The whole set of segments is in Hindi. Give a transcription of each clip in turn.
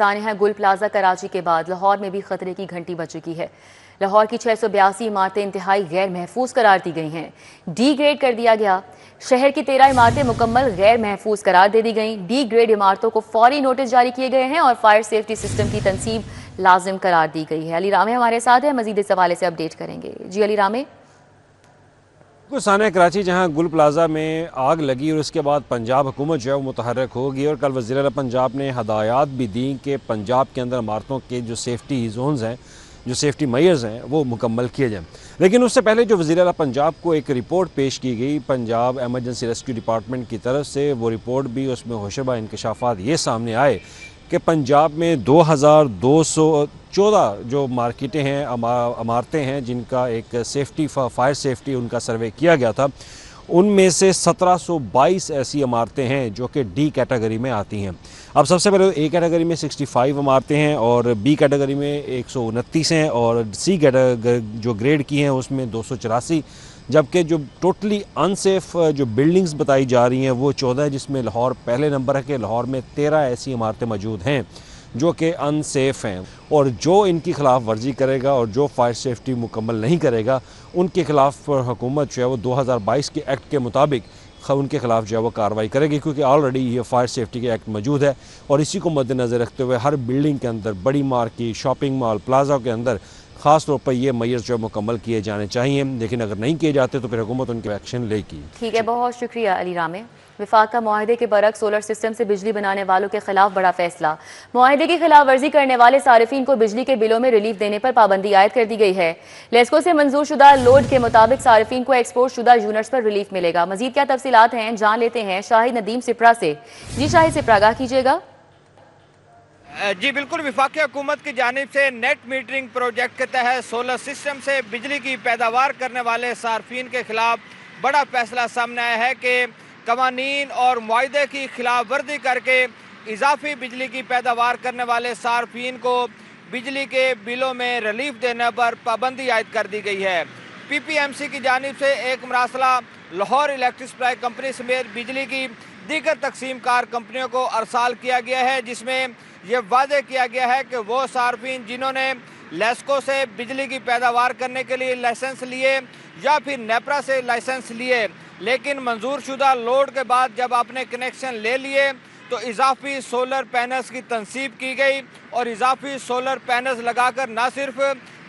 सानिया गुल प्लाजा कराची के बाद लाहौर में भी खतरे की घंटी बज चुकी है। लाहौर की 682 इमारतें इंतहाई गैर महफूज करार दी गई हैं। डी ग्रेड कर दिया गया। शहर की 13 इमारतें मुकम्मल गैर महफूज करार दे दी गई। डी ग्रेड इमारतों को फौरी नोटिस जारी किए गए हैं और फायर सेफ्टी सिस्टम की तनसीब लाजिम करार दी गई है। अली रामे हमारे साथ है, मजीद इस हवाले से अपडेट करेंगे। जी अली रामे। सानिया कराची जहां गुल प्लाजा में आग लगी और उसके बाद पंजाब हुकूमत जो है वो मुतहर्रिक होगी और कल वज़ीर आला पंजाब ने हदायत भी दी कि पंजाब के अंदर इमारतों के जो सेफ्टी जोन्स हैं, जो सेफ्टी मेयर्स हैं, वो मुकम्मल किए जाएँ। लेकिन उससे पहले जो वज़ीर आला पंजाब को एक रिपोर्ट पेश की गई पंजाब एमरजेंसी रेस्क्यू डिपार्टमेंट की तरफ से, वो रिपोर्ट भी उसमें होशरुबा इंकशाफात ये सामने आए कि पंजाब में 2214 जो मार्केटें हैं, इमारतें हैं जिनका एक सेफ्टी फायर सेफ्टी उनका सर्वे किया गया था, उनमें से 1722 ऐसी इमारतें हैं जो कि डी कैटेगरी में आती हैं। अब सबसे पहले ए कैटेगरी में 65 इमारतें हैं और बी कैटेगरी में 129 हैं और सी कैटेगरी जो ग्रेड की हैं उसमें 284, जबकि जो टोटली अनसेफ जो बिल्डिंग्स बताई जा रही हैं वो 14 है, जिसमें लाहौर पहले नंबर है कि लाहौर में 13 ऐसी इमारतें मौजूद हैं जो कि अनसेफ हैं और जो इनकी खिलाफ वर्जी करेगा और जो फायर सेफ्टी मुकम्मल नहीं करेगा उनके खिलाफ हुकूमत जो है वो 2022 के एक्ट के मुताबिक उनके खिलाफ जो है वो कार्रवाई करेगी, क्योंकि ऑलरेडी ये फायर सेफ्टी के एक्ट मौजूद है और इसी को मद्देनज़र रखते हुए हर बिल्डिंग के अंदर, बड़ी मार्केट, शॉपिंग मॉल, प्लाजा के अंदर ख़ास तौर पर ये मेयर्स जो मुकम्मल किए जाने चाहिए। लेकिन अगर नहीं किए जाते तो फिर हुकूमत उनके एक्शन लेगी। ठीक है, बहुत शुक्रिया अली रामे। विफाक का मुआहदे के बरक्स सोलर सिस्टम से बिजली बनाने वालों के खिलाफ बड़ा फैसला। मुआहदे की खिलाफ वर्जी करने वाले सारिफीन को बिजली के बिलों में रिलीफ देने पर पाबंदी आयद कर दी गई है। लेस्को से मंजूर शुदा लोड के मुताबिक सारिफीन को एक्सपोर्ट शुदा यूनिट्स पर रिलीफ मिलेगा। मजीद क्या तफसीलात हैं, जान लेते हैं शाहिद नदीम सिपरा से। जी शाहिद सिपरा, आगाह कीजिएगा। जी बिल्कुल, वफाकी हुकूमत की जानिब से नेट मीटरिंग प्रोजेक्ट के तहत सोलर सिस्टम से बिजली की पैदावार करने वाले सार्फिन के खिलाफ बड़ा फैसला सामने आया है कि कवानीन और मुआहदे की खिलाफ वर्जी करके इजाफी बिजली की पैदावार करने वाले सार्फिन को बिजली के बिलों में रिलीफ देने पर पाबंदी आयद कर दी गई है। PPMC की जानिब से एक मरासला लाहौर इलेक्ट्रिक सप्लाई कंपनी समेत बिजली की दीगर तकसीम कार कंपनियों को अरसाल किया गया है, जिसमें यह वादे किया गया है कि वो सार्फिन जिन्होंने लेस्को से बिजली की पैदावार करने के लिए लाइसेंस लिए या फिर नेपरा से लाइसेंस लिए, लेकिन मंजूर शुदा लोड के बाद जब आपने कनेक्शन ले लिए तो इजाफी सोलर पैनल्स की तनसीब की गई और इजाफी सोलर पैनल्स लगाकर न सिर्फ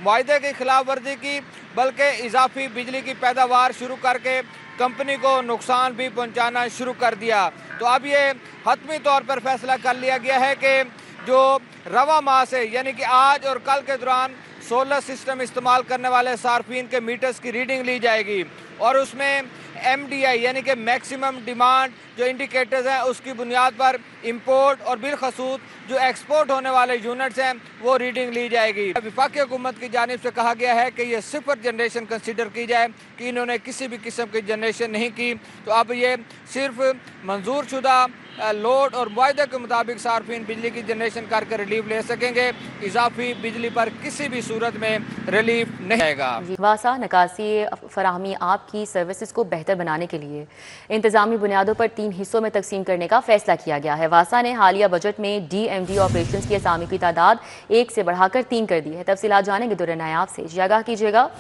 मुआहदे की खिलाफ वर्जी की बल्कि इजाफी बिजली की पैदावार शुरू करके कंपनी को नुकसान भी पहुंचाना शुरू कर दिया। तो अब ये हतमी तौर पर फैसला कर लिया गया है कि जो रवा माह से यानी कि आज और कल के दौरान सोलर सिस्टम इस्तेमाल करने वाले सार्फिन के मीटर्स की रीडिंग ली जाएगी और उसमें MDI यानी कि मैक्सिमम डिमांड जो इंडिकेटर्स हैं उसकी बुनियाद पर इंपोर्ट और बिलखसूस जो एक्सपोर्ट होने वाले यूनिट्स हैं वो रीडिंग ली जाएगी। वफाकी हुकूमत की जानिब से कहा गया है कि ये सिफर जनरेशन कंसिडर की जाए कि इन्होंने किसी भी किस्म की जनरेशन नहीं की, तो अब ये सिर्फ मंजूर शुदा लोड और मुआहदे के मुताबिक सार्फिन बिजली की जनरेशन करके रिलीफ ले सकेंगे। इजाफी बिजली पर किसी भी सूरत में रिलीफ नहीं आएगा। वासा निकासी फराहमी आपकी सर्विसेज को बेहतर बनाने के लिए इंतजामी बुनियादों पर 3 हिस्सों में तकसीम करने का फैसला किया गया है। वासा ने हालिया बजट में DMD ऑपरेशंस की असामी की तादाद 1 से बढ़ाकर 3 कर दी है। तफसीलात जानेंगे दुर्र नायाब से। जी आगाह कीजिएगा।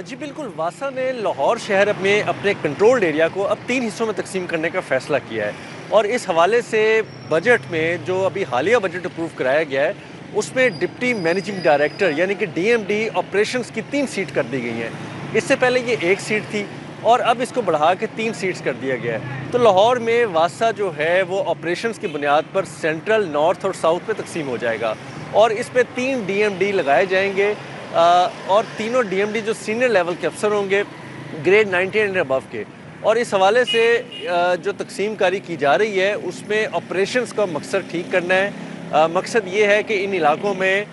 जी बिल्कुल, वासा ने लाहौर शहर में अपने कंट्रोल्ड एरिया को अब 3 हिस्सों में तकसीम करने का फ़ैसला किया है और इस हवाले से बजट में जो अभी हालिया बजट अप्रूव कराया गया है उसमें डिप्टी मैनेजिंग डायरेक्टर यानी कि DMD ऑपरेशंस की 3 सीट कर दी गई हैं। इससे पहले ये 1 सीट थी और अब इसको बढ़ा के 3 सीट्स कर दिया गया है। तो लाहौर में वासा जो है वो ऑपरेशंस की बुनियाद पर सेंट्रल, नॉर्थ और साउथ में तकसीम हो जाएगा और इसमें 3 DMD लगाए जाएंगे और तीनों DMD जो सीनियर लेवल के अफसर होंगे ग्रेड 90 एंड अबव के। और इस हवाले से जो तकसीम कारी की जा रही है उसमें ऑपरेशंस का मकसद ठीक करना है। मकसद ये है कि इन इलाकों में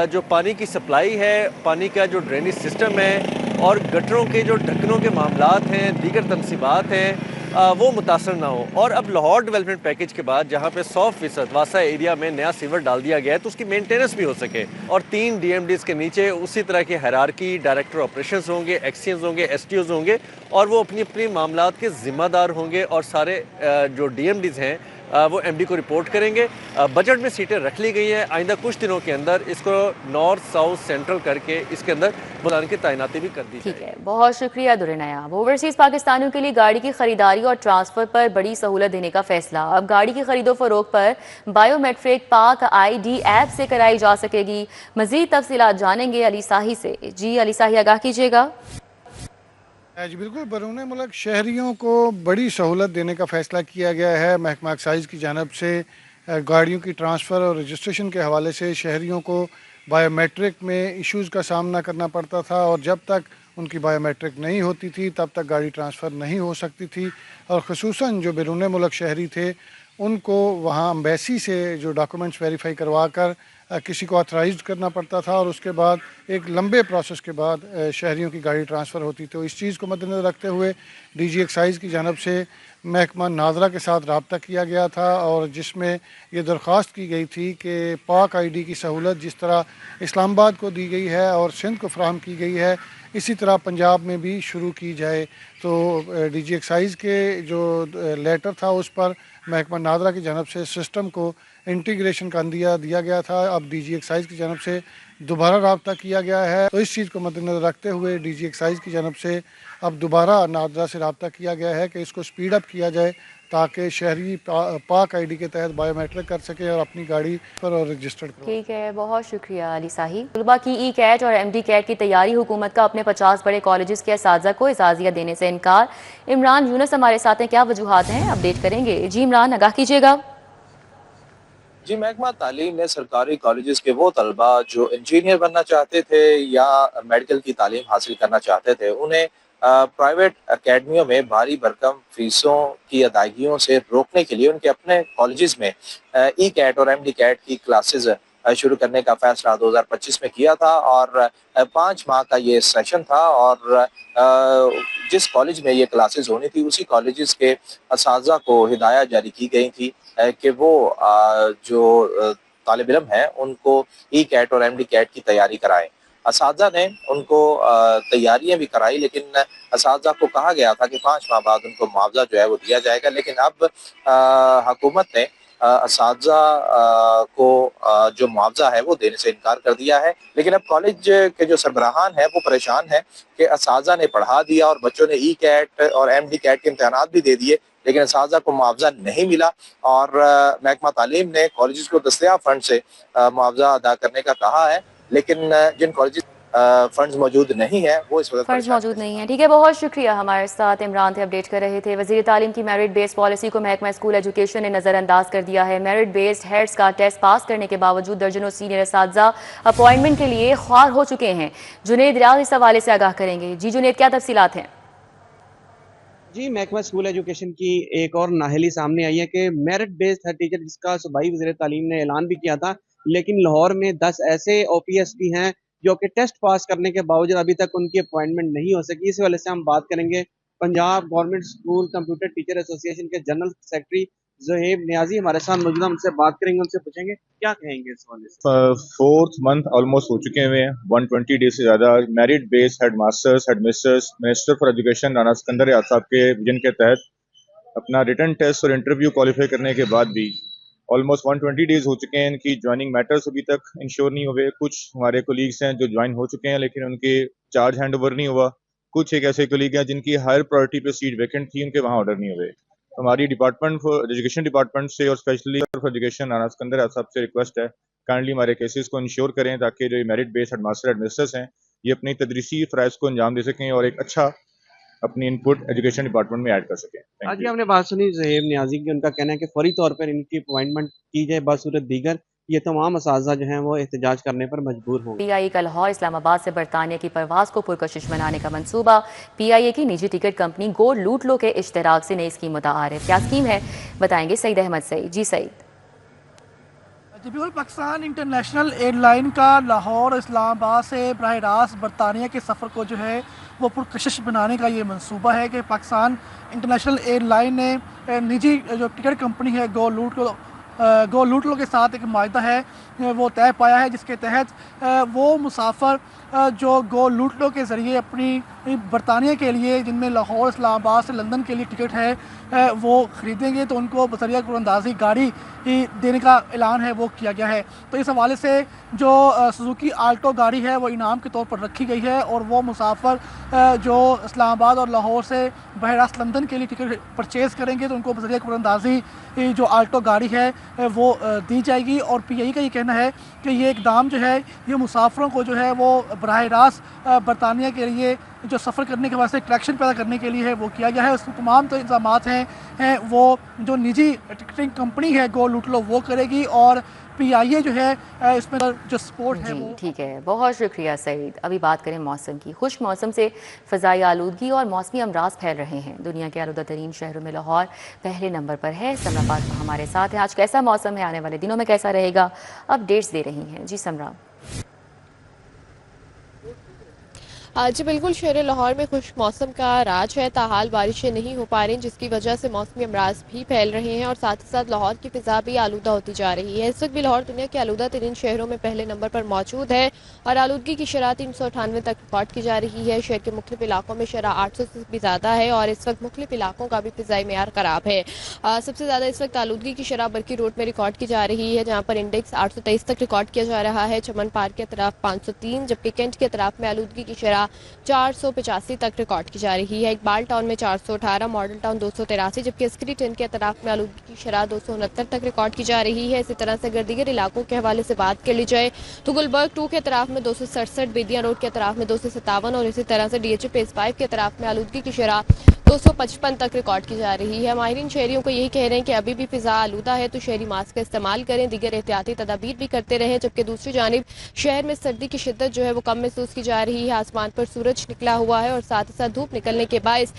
जो पानी की सप्लाई है, पानी का जो ड्रेनेज सिस्टम है और गटरों के जो ढक्कनों के मामलात हैं, दीगर तनसीबात हैं वो मुतासर ना हो। और अब लाहौर डेवलपमेंट पैकेज के बाद जहाँ पे 100% वासा एरिया में नया सीवर डाल दिया गया है तो उसकी मेंटेनेंस भी हो सके और 3 DMDs के नीचे उसी तरह की हायरार्की डायरेक्टर ऑपरेशंस होंगे, एक्सचेंज होंगे, STOs होंगे और वो अपनी अपनी मामलात के ज़िम्मेदार होंगे और सारे जो DMDs हैं वो एमडी को रिपोर्ट करेंगे। बजट में सीटें रख ली गई हैं, आइंदा कुछ दिनों के अंदर इसको नॉर्थ साउथ सेंट्रल करके इसके अंदर मुलाजिम की तैनाती भी कर दी ठीक है, बहुत शुक्रिया दुरेनाया। ओवरसीज पाकिस्तानियों के लिए गाड़ी की खरीदारी और ट्रांसफर पर बड़ी सहूलत देने का फैसला। अब गाड़ी की खरीदो फरोख्त पर बायोमेट्रिक पाक ID ऐप से कराई जा सकेगी। मजीद तफसीलात जानेंगे अली साही से। जी अली साही, आगाह कीजिएगा। जी बिल्कुल, बैरून मुल्क शहरियों को बड़ी सहूलत देने का फ़ैसला किया गया है। महकमा एक्साइज़ की जानब से गाड़ियों की ट्रांसफ़र और रजिस्ट्रेशन के हवाले से शहरियों को बायोमेट्रिक में इश्यूज़ का सामना करना पड़ता था और जब तक उनकी बायोमेट्रिक नहीं होती थी तब तक गाड़ी ट्रांसफ़र नहीं हो सकती थी। और ख़ुसूसन जो बैरून मुल्क शहरी थे उनको वहाँ एम्बेसी से जो डॉक्यूमेंट्स वेरीफाई करवा कर किसी को ऑथराइज़ करना पड़ता था और उसके बाद एक लंबे प्रोसेस के बाद शहरियों की गाड़ी ट्रांसफ़र होती। तो इस चीज़ को मद्देनज़र रखते हुए DG एक्साइज़ की जानब से महकमा नादरा के साथ रब्ता किया गया था और जिसमें ये दरख्वास्त की गई थी कि पाक ID की सहूलत जिस तरह इस्लामाबाद को दी गई है और सिंध को फ्राहम की गई है, इसी तरह पंजाब में भी शुरू की जाए। तो DG एक्साइज़ के जो लेटर था उस पर महकमा नादरा की जानब से सिस्टम को इंटीग्रेशन का दिया गया था। अब DG एक्साइज़ की जानब से दोबारा रब्ता किया गया है। तो इस चीज़ को मद्देनज़र रखते हुए DG एक्साइज़ की जानब से अब दोबारा नादरा से रब्ता किया गया है कि इसको स्पीड अप किया जाए ताकि शहरी पाक ID के तहत बायोमेट्रिक कर सके और अपनी गाड़ी पर और रजिस्टर्ड करो। ठीक है, बहुत शुक्रिया अली साही। तलबा की E-कैट और MD कैट की तैयारी, हुकूमत का अपने 50 बड़े कॉलेजेस के असातिज़ा को इजाज़ियत देने से इनकार। इमरान यूनुस हमारे साथ हैं, क्या वजूहात हैं, अपडेट करेंगे। जी इमरान, आगाह कीजिएगा। जी, महकमा तालीम ने सरकारी कॉलेजेस के वो तलबा जो इंजीनियर बनना चाहते थे या मेडिकल की तालीम हासिल करना चाहते थे उन्हें प्राइवेट अकेडमियों में भारी भरकम फीसों की अदायगियों से रोकने के लिए उनके अपने कॉलेजेस में E-कैट और MD कैट की क्लासेस शुरू करने का फैसला 2025 में किया था और 5 माह का ये सेशन था और जिस कॉलेज में ये क्लासेस होनी थी उसी कॉलेजेस के असातिज़ा को हिदायत जारी की गई थी कि वो जो तालिब इल्म हैं उनको E-कैट और MD कैट की तैयारी कराएं। असातिज़ा ने उनको तैयारियां भी कराई लेकिन असातिज़ा को कहा गया था कि 5 माह बाद उनको मुआवजा जो है वो दिया जाएगा। लेकिन अब हुकूमत ने असातिज़ा को जो मुआवजा है वो देने से इनकार कर दिया है। लेकिन अब कॉलेज के जो सरबराहान हैं वो परेशान हैं कि असातिज़ा ने पढ़ा दिया और बच्चों ने E-कैट और MD कैट के इम्तिहानात भी दे दिए लेकिन असातिज़ा को मुआवजा नहीं मिला और महकमा तालीम ने कॉलेजेस को दस्तयाब फंड से मुआवजा अदा करने का कहा है। लेकिन जिन कॉलेजेस फंड्स मौजूद नहीं है वो इस वक्त फंड्स मौजूद नहीं है। ठीक है, बहुत शुक्रिया। हमारे साथ इमरान थे, अपडेट कर रहे थे। वज़ीर तालीम की मेरिट बेस्ड पॉलिसी को महकमा स्कूल एजुकेशन ने नज़रअंदाज कर दिया है। मेरिट बेस्ड हेड्स का टेस्ट पास करने के बावजूद दर्जनों सीनियर असातिज़ा अपॉइंटमेंट के लिए ख्वार हो चुके हैं। जुनेद रियाज इस हवाले से आगाह करेंगे। जी जुनेद, क्या तफसीलात हैं? जी, महकमा स्कूल एजुकेशन की एक और नाअहली सामने आई है कि मेरिट बेस्ड टीचर जिसका सूबाई वज़ीर तालीम ने ऐलान भी किया था, लेकिन लाहौर में 10 ऐसे OPS भी हैं जो कि टेस्ट पास करने के बावजूद अभी तक उनकी अपॉइंटमेंट नहीं हो सकी। इस वजह से हम बात करेंगे Punjab government school computer teacher association के जनरल सेक्रेटरी ज़ोहेब नियाजी हमारे साथ मौजूद, उनसे बात करेंगे, उनसे पूछेंगे क्या कहेंगे इस हवाले से। 4th मंथ ऑलमोस्ट हो चुके हुए हैं, 120 डेज से ज़्यादा merit based head masters head misters minister for education Rana Sikandar याद साहब के विजन के तहत अपना रिटन टेस्ट और इंटरव्यू क्वालिफाई करने के बाद भी ऑलमोस्ट 120 डेज हो चुके हैं। इनकी ज्वाइनिंग मैटर्स अभी तक इंश्योर नहीं हुए। कुछ हमारे कोलीग्स हैं जो ज्वाइन हो चुके हैं लेकिन उनके चार्ज हैंड ओवर नहीं हुआ। कुछ एक ऐसे कोलीग हैं जिनकी हायर प्रायोरिटी पे सीट वैकेंट थी, उनके वहाँ ऑर्डर नहीं हुए। हमारी डिपार्टमेंट फॉर एजुकेशन डिपार्टमेंट से और specially for education Rana Sikandar याद साहब से रिक्वेस्ट है काइंडली हमारे केसेस को इंश्योर करें ताकि जो merit based head master head misters हैं ये अपनी तदरीसी फ़राइज़ को अंजाम दे सकें और एक अच्छा अपनी इनपुट एजुकेशन डिपार्टमेंट में ऐड कर सकें। आज हमने बात सुनी ज़ोहेब नियाजी की, उनका कहना है कि फौरी तौर पर इनकी अपॉइंटमेंट की जाए, बसूरत दीगर ये तमाम असातिज़ा जो हैं वो एहतजाज करने पर मजबूर होंगे। PIA का लाहौर इस्लामाबाद से बरतानिया की परवाज़ को पुरकशिश बनाने का मंसूबा। PIA की निजी टिकट कंपनी गो लूट लो के इश्तराक से नई स्कीम मुतारिफ। क्या स्कीम है, बताएंगे सईद अहमद सईद। जी सईद। बिल्कुल, पाकिस्तान इंटरनेशनल एयरलाइन का लाहौर इस्लामाबाद से बराह रास्त बरतानिया के सफ़र को जो है वो पुरकशिश बनाने का ये मंसूबा है कि पाकिस्तान इंटरनेशनल एयरलाइन ने निजी जो टिकट कंपनी है गो लूट लो के साथ एक माहिदा है वो तय पाया है जिसके तहत वो मुसाफिर जो गो लूट लो के ज़रिए अपनी बरतानिया के लिए, जिनमें लाहौर इस्लामाबाद से लंदन के लिए टिकट है, वो ख़रीदेंगे तो उनको बसरिया कुरंदाजी गाड़ी देने का ऐलान है वो किया गया है। तो इस हवाले से जो सुजुकी आल्टो गाड़ी है वो इनाम के तौर पर रखी गई है और वो मुसाफिर जो इस्लामाबाद और लाहौर से बरह रास्त लंदन के लिए टिकट परचेज़ करेंगे तो उनको बसरिया कुरंदाजी जो आल्टो गाड़ी है वो दी जाएगी। और PIE का ये कहना है कि ये इकदाम जो है ये मुसाफिरों को जो है वो बराह रास्त बरतानिया के लिए जो सफ़र करने के वास्ते ट्रैक्शन पैदा करने के लिए है वो किया गया है। उसमें तमाम तो इंतजामात हैं वो जो निजी टिकटिंग कंपनी है गो लूट लो वो करेगी और PIA जो है इसमें जो सपोर्ट है वो। ठीक है, बहुत शुक्रिया सईद। अभी बात करें मौसम की। खुश्क मौसम से फ़ज़ाई आलूदगी और मौसमी अमराज फैल रहे हैं। दुनिया के आलूदा तरीन शहरों में लाहौर पहले नंबर पर है। समरा पाशवा हमारे साथ है। आज कैसा मौसम है, आने वाले दिनों में कैसा रहेगा, अपडेट्स दे रही हैं। जी समरा। जी बिल्कुल, शहर लाहौर में खुश्क मौसम का राज है। ताहाल बारिशें नहीं हो पा रही जिसकी वजह से मौसमी अमराज भी फैल रहे हैं और साथ ही साथ लाहौर की फ़िज़ा भी आलूदा होती जा रही है। इस वक्त भी लाहौर दुनिया के आलूदा तरीन शहरों में पहले नंबर पर मौजूद है और आलूदगी की शरह 398 तक रिकॉर्ड की जा रही है। शहर के मुख्तलिफ इलाकों में शरह 800 से भी ज़्यादा है और इस वक्त मुख्तलिफ इलाकों का भी फ़िज़ाई मेयार ख़राब है। सबसे ज़्यादा इस वक्त आलूदगी की शरह बरकी रोड में रिकॉर्ड की जा रही है जहाँ पर इंडेक्स 823 तक रिकॉर्ड किया जा रहा है। चमन पार्क के तरफ 503, जबकि कैंट के तरफ में आलूदगी की शरह 485 तक रिकॉर्ड की जा रही है। इकबाल टाउन में 418, मॉडल टाउन 283, जबकि अस्करी टेन के तरफ में आलूदगी की शरह 269 तक रिकॉर्ड की जा रही है। इसी तरह से अगर दीगर इलाकों के हवाले से बात कर ली जाए तो गुलबर्ग 2 के तरफ में 267, बेदिया रोड के तरफ में 257 और इसी तरह से DHA फेज 5 के तरफ में आलूदगी की शरह 255 तक रिकॉर्ड की जा रही है। माहिरीन शहरियों को यही कह रहे हैं कि अभी भी फिजा आलूदा है तो शहरी मास्क का इस्तेमाल करें, दीगर एहतियाती तदाबीर भी करते रहें। जबकि दूसरी जानिब शहर में सर्दी की शिद्दत जो है वो कम महसूस की जा रही है। आसमान पर सूरज निकला हुआ है और साथ ही साथ धूप निकलने के बायस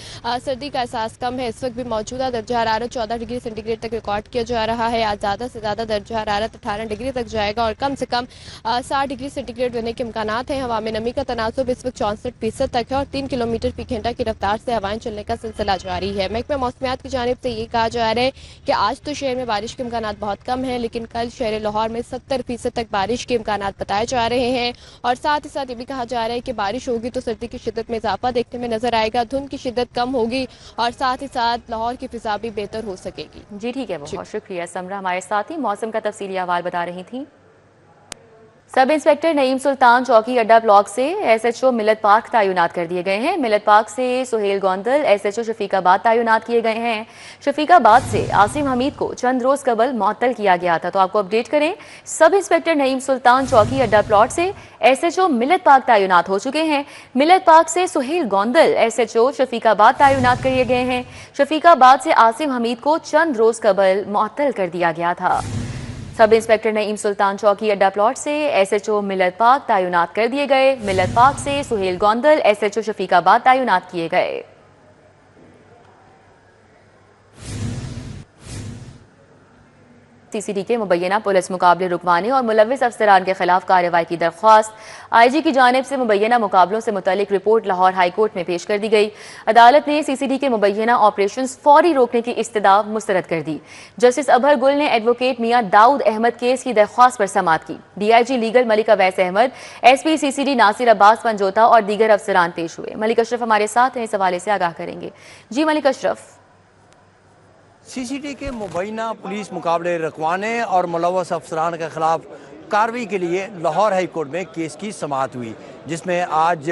सर्दी का एहसास कम है। इस वक्त भी मौजूदा दर्जा हरारत 14 डिग्री सेंटीग्रेड तक रिकॉर्ड किया जा रहा है। आज ज़्यादा से ज़्यादा दर्जा हरारत 18 डिग्री तक जाएगा और कम से कम 60 डिग्री सेंटीग्रेड रहने के इम्कान हैं। हवा में नमी का तनासुब इस वक्त 64% तक है और 3 किलोमीटर फी घंटा की रफ्तार से हवाएं चलने का सिलसिला जारी है। महकमा मौसमियात की जानिब से ये कहा जा रहा है कि आज तो शहर में बारिश के इम्कान बहुत कम है, लेकिन कल शहर लाहौर में 70% तक बारिश के इम्कान बताए जा रहे हैं। और साथ ही साथ ये भी कहा जा रहा है कि बारिश होगी तो सर्दी की शिद्दत में इजाफा देखने में नजर आएगा, धुंध की शिद्दत कम होगी और साथ ही साथ लाहौर की फिजा भी बेहतर हो सकेगी। जी ठीक है, बहुत शुक्रिया समरा, हमारे साथ ही मौसम का तफसीली अहवाल बता रही थी। सब इंस्पेक्टर नईम सुल्तान चौकी अड्डा ब्लॉक से SHO मिलत पार्क तैनात कर दिए गए हैं। मिलत पार्क से सुहेल गोंदल SHO शफीकाबाद तैनात किए गए हैं। शफीकाबाद से आसिम हमीद को चंद रोज कबल मुअत्तल किया गया था। तो आपको अपडेट करें, सब इंस्पेक्टर नईम सुल्तान चौकी अड्डा प्लॉट से SHO मिलत पार्क तैनात हो चुके हैं। मिलत पार्क से सुहेल गोंदल SHO शफीकाबाद तैनात किए गए हैं। शफीकाबाद से आसिम हमीद को चंद रोज कबल मुअत्तल कर दिया गया था। सब इंस्पेक्टर नईम सुल्तान चौकी अड्डा प्लॉट से SHO मिलत पार्क तैनात कर दिए गए। मिलत पार्क से सुहेल गोंदल SHO शफीकाबाद तैनात किए गए। CCD के मुबैना पुलिस मुकाबले रुकवाने और मुलविस अफसरान के खिलाफ कार्रवाई की दरख्वास्त IG की जानिब से मुबैना मुकाबलों से मुतल्लिक रिपोर्ट लाहौर हाई कोर्ट में पेश कर दी गई। अदालत ने CCD के मुबैना ऑपरेशन फौरी रोकने की इस्तदा मुस्तरद कर दी। जस्टिस अबहर गुल ने एडवोकेट मियां दाऊद अहमद केस की दरख्वास्त पर समाअत की। DIG legal Malik Awais Ahmad, SP CCD Nasir Abbas Panjota और दीगर अफसरान पेश हुए। मलिक अशरफ हमारे साथ हैं, इस हवाले से आगाह करेंगे। जी मलिक अशरफ। CCD के मुबैना पुलिस मुकाबले रखवाने और मुलव्वस अफसरान के खिलाफ कार्रवाई के लिए लाहौर हाई कोर्ट में केस की समाअत हुई, जिसमें आज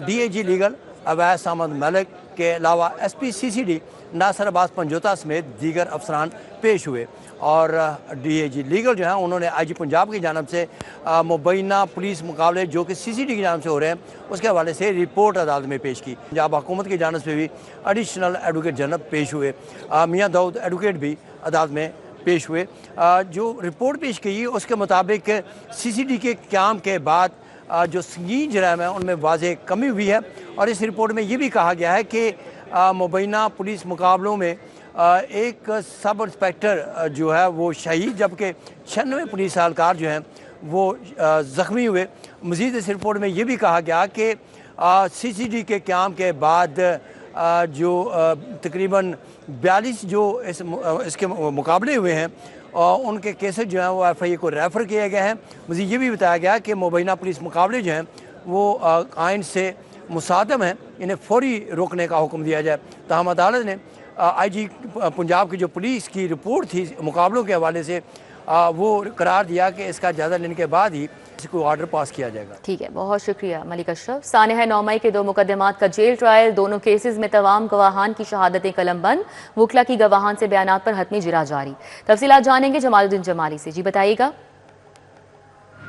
DIG लीगल अवैस अहमद मलिक के अलावा SP CCD नासिर अब्बास पंजोता समेत दीगर अफसरान पेश हुए। और DIG लीगल जो है उन्होंने IG पंजाब की जानब से मुबैना पुलिस मुकाबले जो कि CCD की जानब से हो रहे हैं उसके हवाले से रिपोर्ट अदालत में पेश की। पंजाब हुकूमत की जानब से भी एडिशनल एडवोकेट जनरल पेश हुए, मियां दाऊद एडवोकेट भी अदालत में पेश हुए। जो रिपोर्ट पेश की उसके मुताबिक CCD के क़याम के बाद जो संगीन जराइम है उनमें वाज़ेह कमी हुई है। और इस रिपोर्ट में ये भी कहा गया है कि मुबैना पुलिस मुकाबलों में एक सब इंस्पेक्टर जो है वो शहीद, जबकि 96 पुलिस एहलकार जो हैं वो ज़ख्मी हुए। मज़ीद इस रिपोर्ट में ये भी कहा गया कि CCD के क़याम के बाद जो तकरीबन 42 जो इसके मुकाबले हुए हैं उनके केसेस जो हैं वो FIA को रेफ़र किया गया है। मज़ीद ये भी बताया गया कि मुबैना पुलिस मुकाबले जो हैं वो आइन से मुसादम हैं इन्हें फौरी रोकने का हुक्म दिया जाए। ताहम अदालत ने IG पंजाब की जो पुलिस की रिपोर्ट थी मुकाबलों के हवाले से वो करार दिया कि इसका जायजा लेने के बाद ही इसको ऑर्डर पास किया जाएगा। ठीक है, बहुत शुक्रिया मलिक अशरफ। सानिया 9 मई के 2 मुकदमात का जेल ट्रायल, दोनों केसेस में तमाम गवाहान की शहादतें कलमबंद, वकला की गवाहान से बयानात पर हतमी जिरा जारी। तफसीलात जानेंगे जमालुद्दीन जमाली से। जी बताइएगा।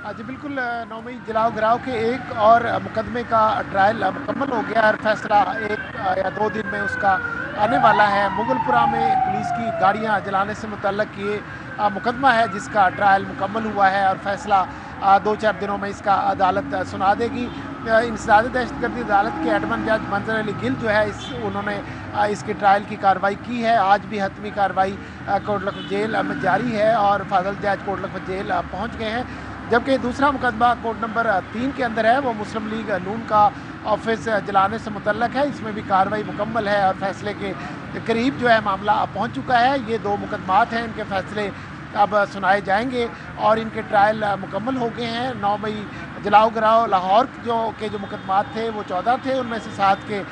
जी बिल्कुल, 9 मई जलाओ गिराव के एक और मुकदमे का ट्रायल मुकम्मल हो गया और फैसला 1 या 2 दिन में उसका आने वाला है। मुगलपुरा में पुलिस की गाड़ियां जलाने से मुतल्लक ये मुकदमा है जिसका ट्रायल मुकम्मल हुआ है और फैसला 2-4 दिनों में इसका अदालत सुना देगी। इंसदाद दहशतगर्दी अदालत के एडमन जज मंजर अली गिल जो है उन्होंने इसके ट्रायल की कार्रवाई की है। आज भी हतमी कार्रवाई कोट लखपत जेल में जारी है और फाजल जज कोट लखपत जेल पहुँच गए हैं। जबकि दूसरा मुकदमा कोर्ट नंबर 3 के अंदर है, वो मुस्लिम लीग नून का ऑफिस जलाने से मुतल्लक है। इसमें भी कार्रवाई मुकम्मल है और फैसले के करीब जो है मामला पहुंच चुका है। ये 2 मुकदमात हैं, इनके फैसले अब सुनाए जाएंगे और इनके ट्रायल मुकम्मल हो गए हैं। 9 मई जलाओ गिराओ लाहौर जो मुकदमात थे वो 14 थे, उनमें से 7 के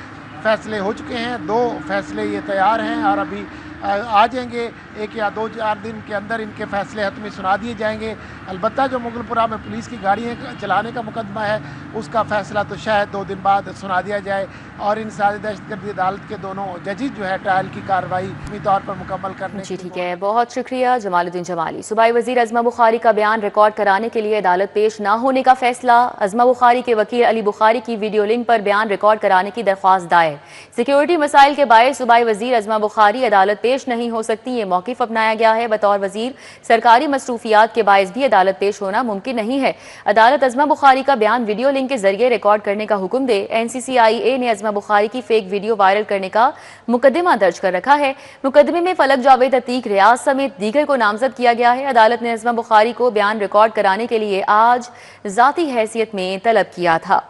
फैसले हो चुके हैं। 2 फैसले ये तैयार हैं और अभी आ जाएंगे। 1 या 2-4 दिन के अंदर इनके फैसले हतमी सुना दिए जाएंगे। अलबत्ता जो मुगलपुरा में पुलिस की गाड़ियाँ चलाने का मुकदमा है उसका फैसला तो शायद 2 दिन बाद सुना दिया जाए और इंसदाद दहशतगर्दी अदालत के दोनों जजेस जो है ट्रायल की कार्रवाई अपनी तौर पर मुकम्मल करने। जी ठीक है, बहुत शुक्रिया जमालुद्दीन जमाली। सूबाई वजीर अज़मा बुखारी का बयान रिकॉर्ड कराने के लिए अदालत पेश न होने का फैसला। अज़मा बुखारी के वकील अली बुखारी की वीडियो लिंक पर बयान रिकॉर्ड कराने की दरख्वास्त दायर। सिक्योरिटी मसाइल के बायस सूबाई वजीर अज़मा बुखारी अदालत पेश नहीं हो सकती, ये मौक़िफ़ अपनाया गया है। बतौर वजीर सरकारी मसरूफियात के बायस भी अदालत पेश होना मुमकिन नहीं है। अदालत अज़मा बुखारी का बयान वीडियो लिंक के जरिए रिकॉर्ड करने का हुक्म दे। NCCIA ने अज़मा बुखारी की फेक वीडियो वायरल करने का मुकदमा दर्ज कर रखा है। मुकदमे में फलक जावेद अतीक रियाज समेत दीगर को नामजद किया गया है। अदालत ने अज़मा बुखारी को बयान रिकॉर्ड कराने के लिए आज ज़ाती हैसियत में तलब किया था।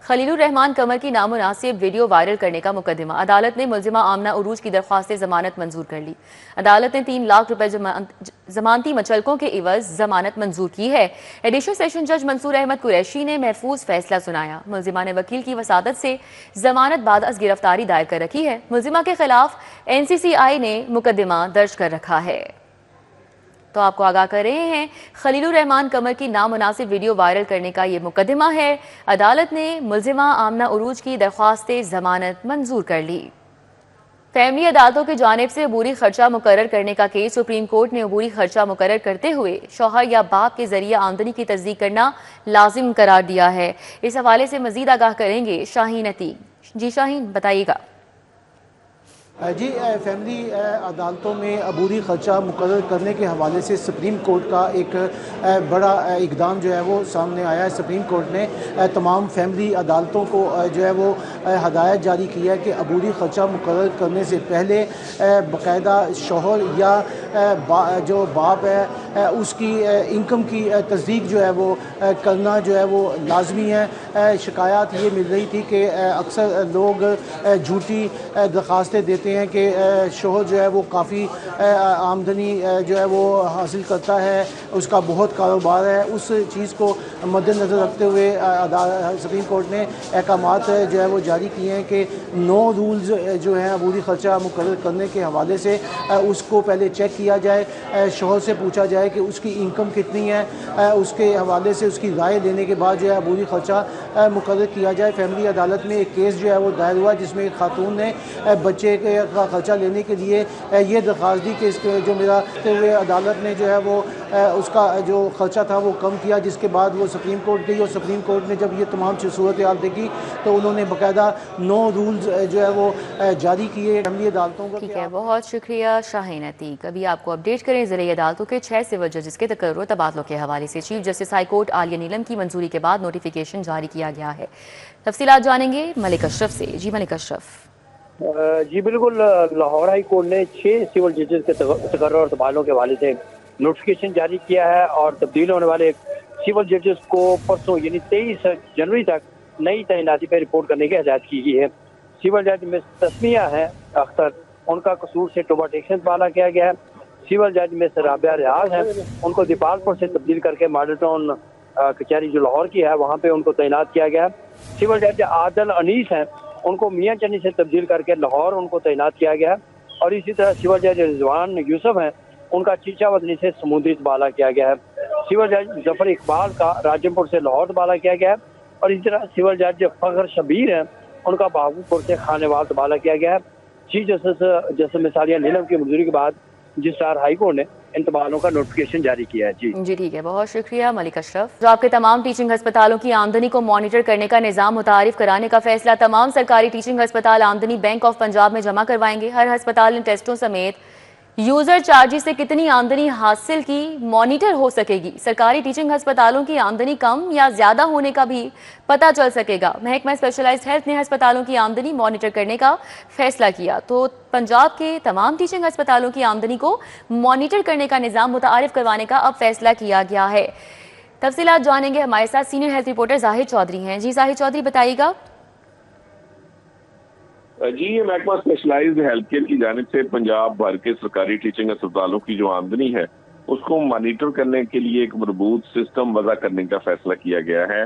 खलीलुर रहमान कमर की नामुनासिब वीडियो वायरल करने का मुकदमा, अदालत ने मुलजिमा आमना उरूज की दरख्वास्त जमानत मंजूर कर ली। अदालत ने 3 लाख रुपए जमानती मचलकों के इवज जमानत मंजूर की है। एडिशनल सेशन जज मंसूर अहमद कुरैशी ने महफूज फैसला सुनाया। मुलजिमा ने वकील की वसादत से जमानत बाद अज गिरफ्तारी दायर कर रखी है। मुलजिमा के खिलाफ NCCI ने मुकदमा दर्ज कर रखा है। तो आपको आगाह कर रहे हैं, खलीलुर रहमान कमर की नामुनासिब वीडियो वायरल करने का ये मुकदमा है। अदालत ने मुलजिमा आमना उरूज की दरख्वास्त जमानत मंजूर कर ली। फैमिली अदालतों की जानिब से अबूरी खर्चा मुकर्रर करने का केस सुप्रीम कोर्ट ने अबूरी खर्चा मुकर्रर करते हुए शौहर या बाप के जरिए आमदनी की तस्दीक करना लाजिम करार दिया है। इस हवाले से मजीद आगाह करेंगे शाहीन अतीक। जी शाहीन बताइएगा। जी, फैमिली अदालतों में अबूरी ख़र्चा मुकर्रर करने के हवाले से सुप्रीम कोर्ट का एक बड़ा इक़दाम जो है वो सामने आया है। सुप्रीम कोर्ट ने तमाम फैमिली अदालतों को जो है वो हदायत जारी की है कि अबूरी ख़र्चा मुकर्रर करने से पहले बाकायदा शौहर या जो बाप है उसकी इनकम की तस्दीक जो है वो करना जो है वो लाजमी है। शिकायत ये मिल रही थी कि अक्सर लोग झूठी दरख्वास्तें देते हैं कि शौहर जो है वो काफ़ी आमदनी जो है वो हासिल करता है, उसका बहुत कारोबार है। उस चीज़ को मद्देनज़र रखते हुए सुप्रीम कोर्ट ने अहकामात जो है वो जारी किए हैं कि 9 रूल्स जो हैं अबूरी ख़र्चा मुकर्रर करने के हवाले से उसको पहले चेक किया जाए, शौहर से पूछा जाए कि उसकी इनकम कितनी है, उसके हवाले से उसकी राय लेने के बाद जो है अबूरी ख़र्चा मुकर्रर किया जाए। फैमिली अदालत में एक केस जो है वो दायर हुआ जिसमें एक खातून ने बच्चे का ख़र्चा लेने के लिए ये दरख्वास्त दी कि जो मेरा हुए अदालत ने जो है वो उसका जो ख़र्चा था वो कम किया, जिसके बाद वो सुप्रीम कोर्ट गई और सुप्रीम कोर्ट ने जब ये तमाम सूरत हाल देखी तो उन्होंने बाकायदा 9 रूल्स जो है वो जारी किए फैमिली अदालतों को। ठीक है, बहुत शुक्रिया शाहीन अतीक। अभी आपको अपडेट करें ज़िले अदालतों के 6 सिविल जजेस के तकर्रुर तबादलों के हवाले से। Chief justice high court Aliya Neelam की मंजूरी के बाद नोटिफिकेशन जारी किया गया है। तफसीलात जानेंगे मलिक अशरफ से। जी मलिक अशरफ। जी बिल्कुल, लाहौर हाई कोर्ट ने 6 सिविल जजेस के तकर्रुर और तबादलों के हवाले से नोटिफिकेशन जारी किया है और तब्दील होने वाले सिविल जजेस को परसों यानी 23 जनवरी तक नई तैनाती पर रिपोर्ट करने की हिदायत की गई है। सिविल जज में तस्मिया है अख्तर, उनका कसूर से टोबा टेक्शन तबादला किया गया है। सिविल जज में राबिया रियाज है, उनको दीपालपुर से तब्दील करके मॉडल टाउन कचहरी जो लाहौर की है वहाँ पे उनको तैनात किया गया है। सिविल जज आदल अनीस हैं, उनको मियाँ चन्नी से तब्दील करके लाहौर उनको तैनात किया गया है। और इसी तरह सिविल जज रिजवान यूसुफ हैं, उनका चीचा वतनी से समुद्री तबादला किया गया है। सिविल जज जफर इकबाल का राजमपुर से लाहौर तबादला किया गया है। और इसी तरह सिविल जज फखर शबीर हैं, उनका बहावलपुर से खानेवाल तबादला किया गया है। चीफ जस्टिस मिसालिया नीलम की मंजूरी के बाद रजिस्ट्रार हाई कोर्ट ने इन तबादलों का नोटिफिकेशन जारी किया है। जी ठीक है, बहुत शुक्रिया मलिक अशरफ। पंजाब के तमाम टीचिंग अस्पतालों की आमदनी को मॉनिटर करने का निज़ाम मुतारिफ कराने का फैसला। तमाम सरकारी टीचिंग अस्पताल आमदनी बैंक ऑफ पंजाब में जमा करवाएंगे। हर अस्पताल इन टेस्टों समेत यूजर चार्जेस से कितनी आमदनी हासिल की मॉनिटर हो सकेगी। सरकारी टीचिंग अस्पतालों की आमदनी कम या ज्यादा होने का भी पता चल सकेगा। महकमा स्पेशलाइज्ड हेल्थ ने अस्पतालों की आमदनी मॉनिटर करने का फैसला किया, तो पंजाब के तमाम टीचिंग अस्पतालों की आमदनी को मॉनिटर करने का निज़ाम मुतारिफ करवाने का अब फैसला किया गया है। तफसीलात जानेंगे, हमारे साथ senior health reporter Zahid Chaudhry हैं। जी जाहिद चौधरी, बताइएगा। जी, ये महकमा स्पेशलाइज्ड हेल्थ केयर की जानिब से पंजाब भर के सरकारी टीचिंग अस्पतालों की जो आमदनी है उसको मॉनिटर करने के लिए एक मजबूत सिस्टम वज़ा करने का फैसला किया गया है।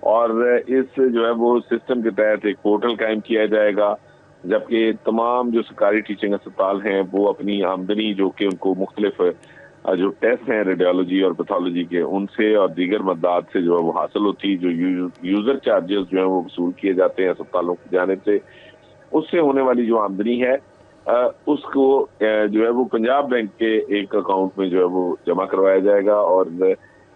और इस जो है वो सिस्टम के तहत एक पोर्टल कायम किया जाएगा, जबकि तमाम जो सरकारी टीचिंग अस्पताल हैं वो अपनी आमदनी जो कि उनको मुख्तलिफ जो टेस्ट हैं रेडियोलॉजी और पैथोलॉजी के उनसे और दीगर मददात से जो है वो हासिल होती, जो यूजर चार्जेस जो है वो वसूल किए जाते हैं अस्पतालों की जानिब से, उससे होने वाली जो आमदनी है उसको जो है वो पंजाब बैंक के एक अकाउंट में जो है वो जमा करवाया जाएगा। और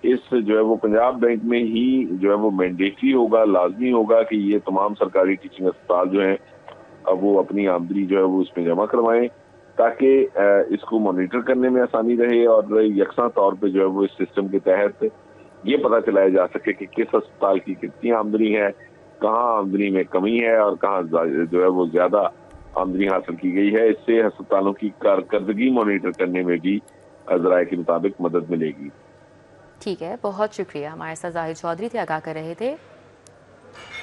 इस जो है वो पंजाब बैंक में ही जो है वो मैंडेटरी होगा, लाजमी होगा कि ये तमाम सरकारी टीचिंग अस्पताल जो हैं वो अपनी आमदनी जो है वो इसमें जमा करवाएं, ताकि इसको मॉनिटर करने में आसानी रहे और यकसा तौर पे जो है वो इस सिस्टम के तहत ये पता चलाया जा सके कि किस अस्पताल की कितनी आमदनी है, कहाँ आमदनी में कमी है और कहाँ जो है वो ज्यादा आमदनी हासिल की गई है। इससे अस्पतालों की कारकर्दगी मॉनिटर करने में भी ज़राए के मुताबिक मदद मिलेगी। ठीक है, बहुत शुक्रिया। हमारे साथ जाहिद चौधरी थे, आगाह कर रहे थे।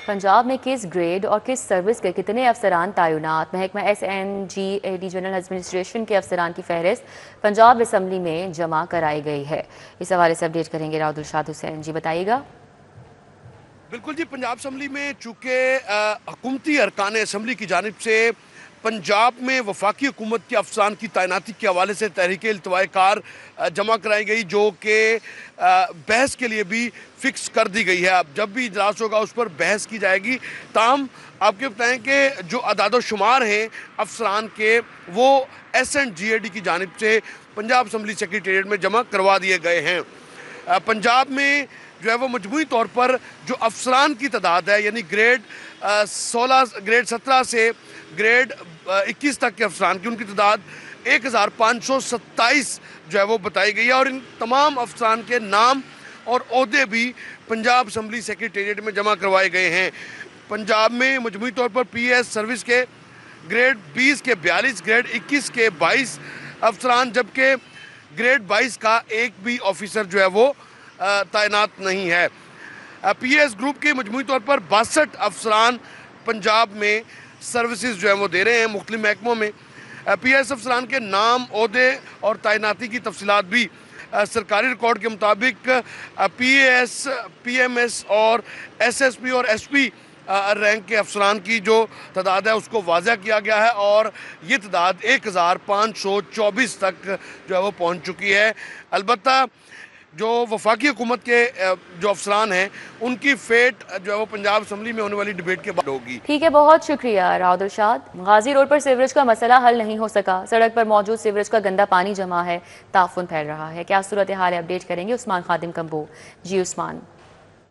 पंजाब में किस ग्रेड और किस सर्विस के कितने अफसरान तैनात। महकमा SNGAD जनरल एडमिनिस्ट्रेशन के अफसरान की फहरिस्त पंजाब असम्बली में जमा कराई गई है। इस हवाले से अपडेट करेंगे राउदुलशाद हुसैन। जी बताइएगा। बिल्कुल जी, पंजाब असम्बली में चूँकि हुकूमती अरकान असम्बली की जानिब से पंजाब में वफाकी हुकूमत के अफसरान की तैनाती के हवाले से तहरीक इल्तवाए कार जमा कराई गई, जो कि बहस के लिए भी फिक्स कर दी गई है। अब जब भी इजलास होगा उस पर बहस की जाएगी। ताहम आपके बताएं कि जो अदाद शुमार हैं अफसरान के वो SNGAD की जानिब से पंजाब असम्बली सेक्रेटेरिएट में जमा करवा दिए गए हैं। पंजाब में जो है वो मजमूई तौर पर जो अफसरान की तादाद है, यानी ग्रेड 17 से ग्रेड 21 तक के अफसरान की, उनकी तादाद 1527 जो है वो बताई गई है। और इन तमाम अफसरान के नाम और ओहदे भी पंजाब असम्बली सेक्रेटेरिएट में जमा करवाए गए हैं। पंजाब में मजमूई तौर पर PS सर्विस के ग्रेड 20 के 42, ग्रेड 21 के 22 अफसरान, जबकि ग्रेड 22 का एक भी ऑफिसर जो है वो तैनात नहीं है। PS ग्रुप के मजमूई तौर पर 62 अफसरान पंजाब में सर्विसेज जो है वो दे रहे हैं मुख्तलिफ महकमों में। PS अफसरान के नाम, ओहदे और तैनाती की तफसीलात भी सरकारी रिकॉर्ड के मुताबिक PS, PMS और SSP और SP रैंक के अफसरान की जो तादाद है उसको वाज़ह किया गया है और ये तादाद 1524 तक जो है वो पहुँच चुकी है। अलबत्ता जो वफाकी हुकूमत के जो अफसरान हैं उनकी फेट जो है वो पंजाब असम्बली में होने वाली डिबेट के बाद होगी। ठीक है, बहुत शुक्रिया राउदुलशाद। गाजी रोड पर सीवरेज का मसला हल नहीं हो सका। सड़क पर मौजूद सीवरेज का गंदा पानी जमा है, ताफुन फैल रहा है। क्या सूरत हाल है, अपडेट करेंगे उस्मान खादिम कंबो। जी उस्मान।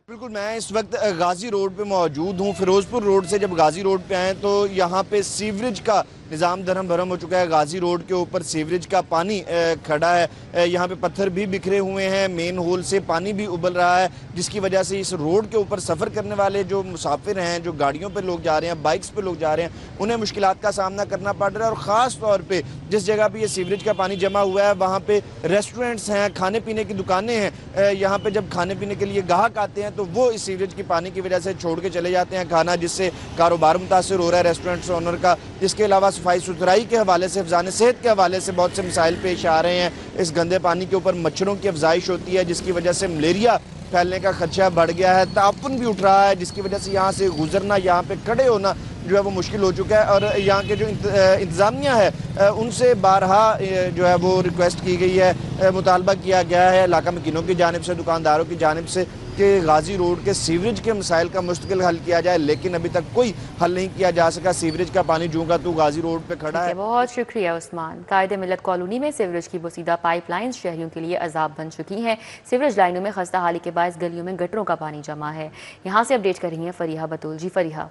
बिल्कुल, मैं इस वक्त गाजी रोड पे मौजूद हूँ। फिरोजपुर रोड से जब गाजी रोड पे आए तो यहाँ पे सीवरेज का निज़ाम धरम भरम हो चुका है। गाजी रोड के ऊपर सीवरेज का पानी खड़ा है, यहाँ पे पत्थर भी बिखरे हुए हैं, मेन होल से पानी भी उबल रहा है, जिसकी वजह से इस रोड के ऊपर सफ़र करने वाले जो मुसाफिर हैं, जो गाड़ियों पे लोग जा रहे हैं, बाइक्स पे लोग जा रहे हैं, उन्हें मुश्किलात का सामना करना पड़ रहा है। और ख़ास तौर पे जिस जगह पे ये सीवरेज का पानी जमा हुआ है वहाँ पे रेस्टोरेंट्स हैं, खाने पीने की दुकानें हैं। यहाँ पे जब खाने पीने के लिए ग्राहक आते हैं तो वो इस सीवरेज की पानी की वजह से छोड़ के चले जाते हैं खाना, जिससे कारोबार मुतासर हो रहा है रेस्टोरेंट्स ओनर का। इसके अलावा सफाई सुथराई के हवाले से, हिफ़्ज़ान सेहत के हवाले से बहुत से मसाइल पेश आ रहे हैं। इस गंदे पानी के ऊपर मच्छरों की अफजाइश होती है, जिसकी वजह से मलेरिया फैलने का खदशा बढ़ गया है, तापुन भी उठ रहा है, जिसकी वजह से यहाँ से गुजरना, यहाँ पे खड़े होना जो है वो मुश्किल हो चुका है। और यहाँ के जो इंतज़ामिया है उनसे बारहा जो है वो रिक्वेस्ट की गई है, मुतालबा किया गया है इलाका मकीनों की जानिब से, दुकानदारों की जानिब से कि गाजी रोड के सीवरेज के मसाइल का मुस्तकिल हल किया जाए, लेकिन अभी तक कोई हल नहीं किया जा सका। सीवरेज का पानी जूं का तू गाजी रोड पे खड़ा है। बहुत शुक्रिया उस्मान। कायदे मिल्लत कॉलोनी में सीवरेज की बोसीदा पाइपलाइन शहरियों के लिए अजाब बन चुकी हैं। सीवरेज लाइनों में खस्ता हाली के बायस गलियों में गटरों का पानी जमा है। यहाँ से अपडेट करेंगे फरीहा बतूल। जी फरीहा।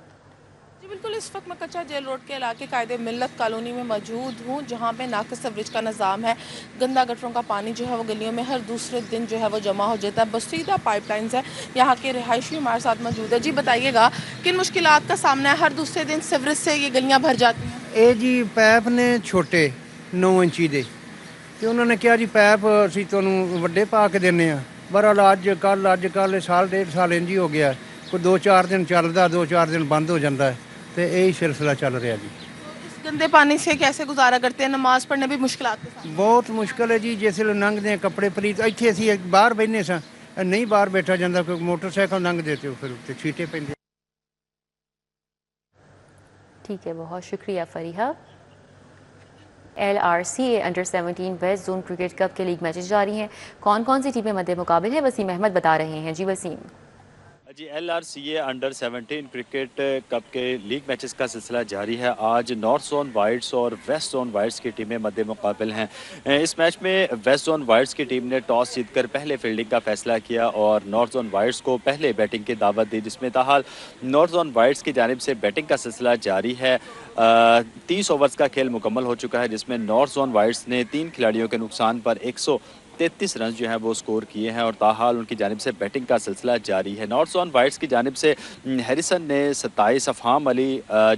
बिल्कुल, इस वक्त मैं कच्चा जेल रोड के इलाके कायदे मिल्लत कॉलोनी में मौजूद हूँ, जहाँ पे नाकिस सीवरेज का निज़ाम है। गंदा गटरों का पानी जो है वो गलियों में हर दूसरे दिन जो है वो जमा हो जाता है। बसीदा पाइपलाइंस है, यहाँ के रिहायशी हमारे साथ मौजूद है। जी बताइएगा किन मुश्किलात का सामना है, हर दूसरे दिन सीवरेज से ये गलियाँ भर जाती हैं? ਇਹ ਜੀ ਪੈਪ ਨੇ ਛੋਟੇ 9 ਇੰਚੀ ਦੇ ਤੇ ਉਹਨਾਂ ਨੇ ਕਿਹਾ ਜੀ ਪੈਪ ਅਸੀਂ ਤੁਹਾਨੂੰ ਵੱਡੇ ਪਾ ਕੇ ਦਿੰਨੇ ਆ। ਬਹਰਹਾਲ ਅੱਜ ਕੱਲ ਸਾਲ ਡੇਢ ਸਾਲ ਇੰਜ ਹੀ ਹੋ ਗਿਆ, ਕੋਈ 2-4 ਦਿਨ ਚੱਲਦਾ, 2-4 ਦਿਨ ਬੰਦ ਹੋ ਜਾਂਦਾ ਹੈ ਤੇ ਇਹੀ ਸਿਲਸਿਲਾ ਚੱਲ ਰਿਹਾ ਜੀ। इस गंदे पानी से कैसे गुजारा करते हैं? नमाज पढ़ने भी मुश्किलात के साथ? ਬਹੁਤ ਮੁਸ਼ਕਲ ਹੈ ਜੀ। ਜਿਸ ਵੇਲੇ ਲੰਘਦੇ ਕੱਪੜੇ ਪਲੀਤ, ਇੱਥੇ ਅਸੀਂ ਬਾਹਰ ਬੈਠਨੇ ਸਾਂ, ਨਹੀਂ ਬਾਹਰ ਬੈਠਾ ਜਾਂਦਾ, ਕੋਈ ਮੋਟਰਸਾਈਕਲ ਲੰਘਦੇ ਤੇ ਫਿਰ ਉੱਤੇ ਛੀਟੇ ਪੈਂਦੇ। ठीक है, बहुत शुक्रिया Fariha. LRCA under 17 west zone cricket cup के लीग मैचेस जारी हैं। कौन कौन सी टीमें मद्दे मुकाबिल है, वसीम अहमद बता रहे हैं। जी वसीम। जी, LRCA अंडर 17 क्रिकेट कप के लीग मैचेस का सिलसिला जारी है। आज नॉर्थ जोन वाइट्स और वेस्ट जोन वाइट्स की टीमें मद्दे मुकाबिल हैं। इस मैच में वेस्ट जोन वाइट्स की टीम ने टॉस जीतकर पहले फील्डिंग का फैसला किया और नॉर्थ जोन वाइट्स को पहले बैटिंग की दावत दी, जिसमें ताहाल नॉर्थ जोन वाइट्स की जानिब से बैटिंग का सिलसिला जारी है। 30 ओवर्स का खेल मुकम्मल हो चुका है, जिसमें नॉर्थ जोन वाइट्स ने 3 खिलाड़ियों के नुकसान पर 133 रन जो है वो स्कोर किए हैं और ताहाल उनकी जानिब से बैटिंग का सिलसिला जारी है। नॉर्थ जोन वाइट्स की जानिब से हैरिसन ने 27, अफहाम अली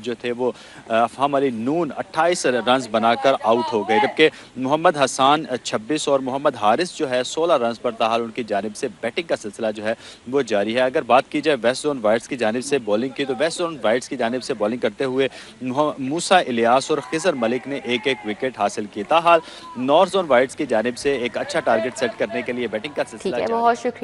जो थे वो अफहाम अली नून 28 रन बनाकर आउट हो गए, जबकि मोहम्मद हसान 26 और मोहम्मद हारिस जो है 16 रन पर ताहाल उनकी जानिब से बैटिंग का सिलसिला जो है वो जारी है। अगर बात की जाए वेस्ट जोन वाइट्स की जानिब से बॉलिंग की, तो वेस्ट जोन वाइट्स की जानिब से बॉलिंग करते हुए मूसा इलियास और खिजर मलिक ने एक एक विकेट हासिल की। ताहाल नॉर्थ जोन वाइट्स की जानिब से एक अच्छा टारगेट सेट करने के लिए बैटिंग का सिलसिला। बहुत शुक्रिया।